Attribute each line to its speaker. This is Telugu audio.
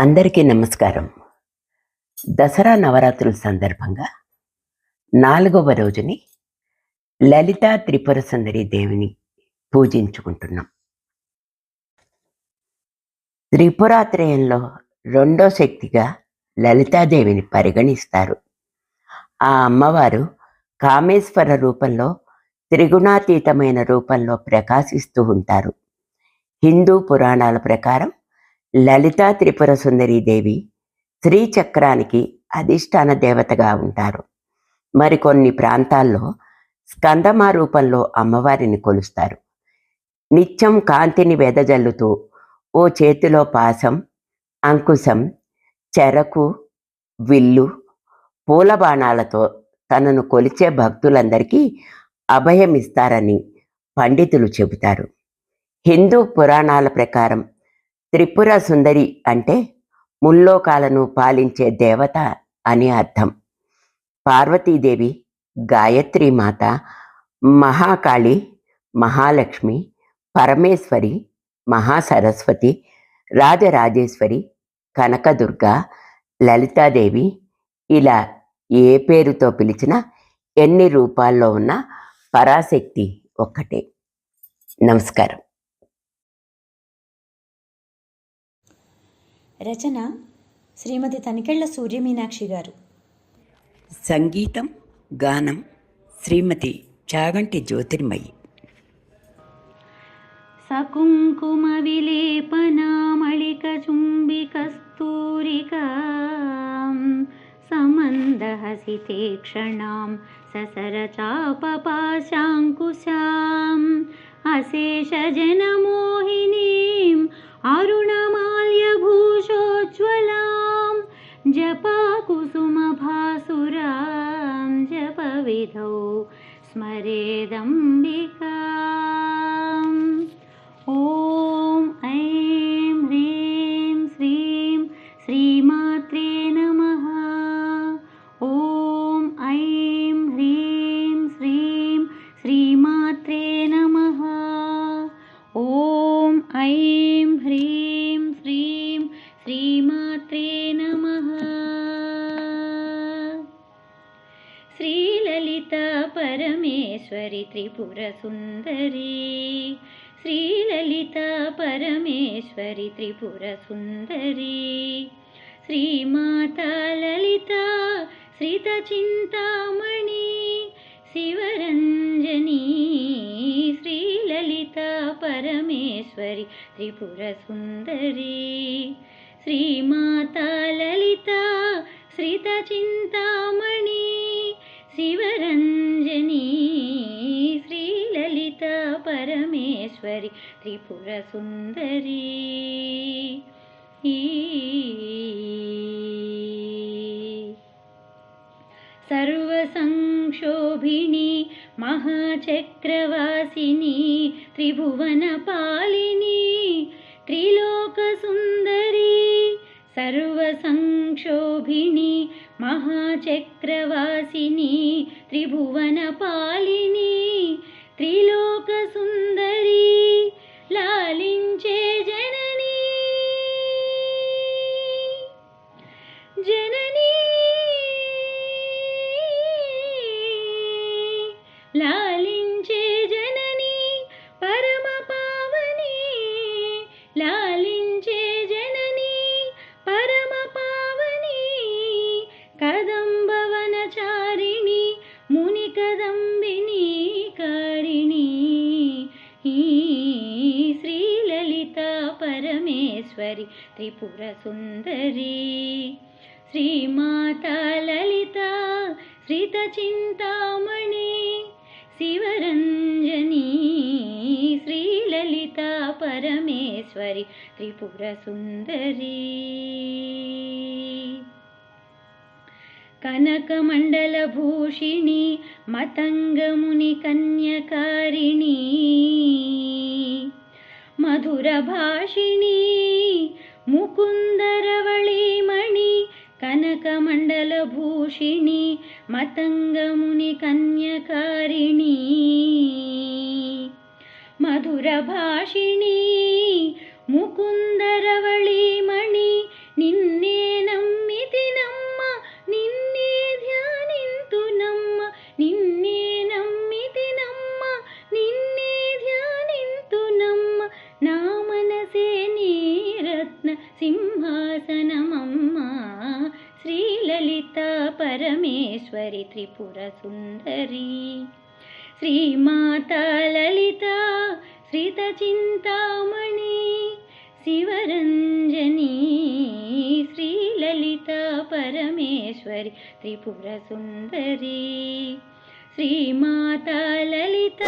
Speaker 1: అందరికీ నమస్కారం. దసరా నవరాత్రుల సందర్భంగా 4వ రోజుని లలితా త్రిపుర సుందరి దేవిని పూజించుకుంటున్నాం. త్రిపురాత్రయంలో రెండో శక్తిగా లలితాదేవిని పరిగణిస్తారు. ఆ అమ్మవారు కామేశ్వర రూపంలో, త్రిగుణాతీతమైన రూపంలో ప్రకాశిస్తూ ఉంటారు. హిందూ పురాణాల ప్రకారం లలితా త్రిపుర సుందరి దేవి శ్రీచక్రానికి అధిష్టాన దేవతగా ఉంటారు. మరికొన్ని ప్రాంతాల్లో స్కందమ రూపంలో అమ్మవారిని కొలుస్తారు. నిత్యం కాంతిని వెదజల్లుతూ ఓ చేతిలో పాశం, అంకుశం, చెరకు, విల్లు, పూల బాణాలతో తనను కొలిచే భక్తులందరికీ అభయమిస్తారని పండితులు చెబుతారు. హిందూ పురాణాల ప్రకారం త్రిపుర సుందరి అంటే ముల్లోకాలను పాలించే దేవత అని అర్థం. పార్వతీదేవి, గాయత్రీమాత, మహాకాళి, మహాలక్ష్మి, పరమేశ్వరి, మహాసరస్వతి, రాజరాజేశ్వరి, కనకదుర్గ, లలితాదేవి ఇలా ఏ పేరుతో పిలిచినా, ఎన్ని రూపాల్లో ఉన్న పరాశక్తి ఒక్కటే. నమస్కారం.
Speaker 2: రచన శ్రీమతి తనికెళ్ల సూర్యమీనాక్షి గారు.
Speaker 1: సంగీతం, గానం శ్రీమతి చాగంటి జ్యోతిర్మయి.
Speaker 3: సకుంకుమ విలేపనామళిక చుంబి కస్తూరికా సమందహసితే క్షణాం ససర చాపపాశాంకుశాం అశేష జనమోహినీం అరుణమాల్యభూషోజ్వలాం జపాకుసుమభాసురాం జపవిధౌ స్మరేదంబికాం. ఓం ఐం హ్రీం శ్రీం శ్రీమాత్రే నమః. ఓం ఐం హ్రీం శ్రీం శ్రీమాత్రే నమః. ఓం ఐం హ్రీం శ్రీం శ్రీమాత్రే నమః. శ్రీలలితా పరమేశ్వరి త్రిపుర సుందరి, శ్రీలలితా పరమేశ్వరి త్రిపుర సుందరి, శ్రీమాతా లలితా శ్రిత చింతామణి శివరంజని, శ్రీలలితా పరమేశ్వరి త్రిపుర సుందరి, శ్రీమాతా లలితా శ్రిత చింతామణి శివరంజని, శ్రీలలితా పరమేశ్వరి త్రిపుర సుందరి. సర్వసంక్షోభిణి మహాచక్రవాసిని త్రిభువనపాలిని త్రిలోకసుందరి, సర్వసంక్షోభిణి మహాచక్రవాసిని త్రిభువనపాలిని త్రిలోకసుందరి, లాలించే జనని జనని లాలించే జనని పరమ పావని, లాలించే జనని పరమ పావని, కదంబవనచారిణి ముని కదంబిని కారిణి, శ్రీలలితా పరమేశ్వరి త్రిపుర సుందరి, శ్రీమాతా లలితా శ్రిత చింతామణి శివరంజని, శ్రీలలితా పరమేశ్వరి త్రిపుర సుందరి. కనకమండలభూషిణి మతంగముని కన్యకారిణి, మధురభాషిణి ముకుందరవళీమణి, కనకమండలభూషిణి మతంగముని కన్యకారిణి, మధురభాషిణి ముకుందరవళీమణి నిన్ను పరమేశ్వరి త్రిపుర సుందరి. శ్రీమాతా లలిత శ్రిత చింతామణి శివరంజని శ్రీలలిత పరమేశ్వరి త్రిపుర సుందరి. శ్రీమాతా లలిత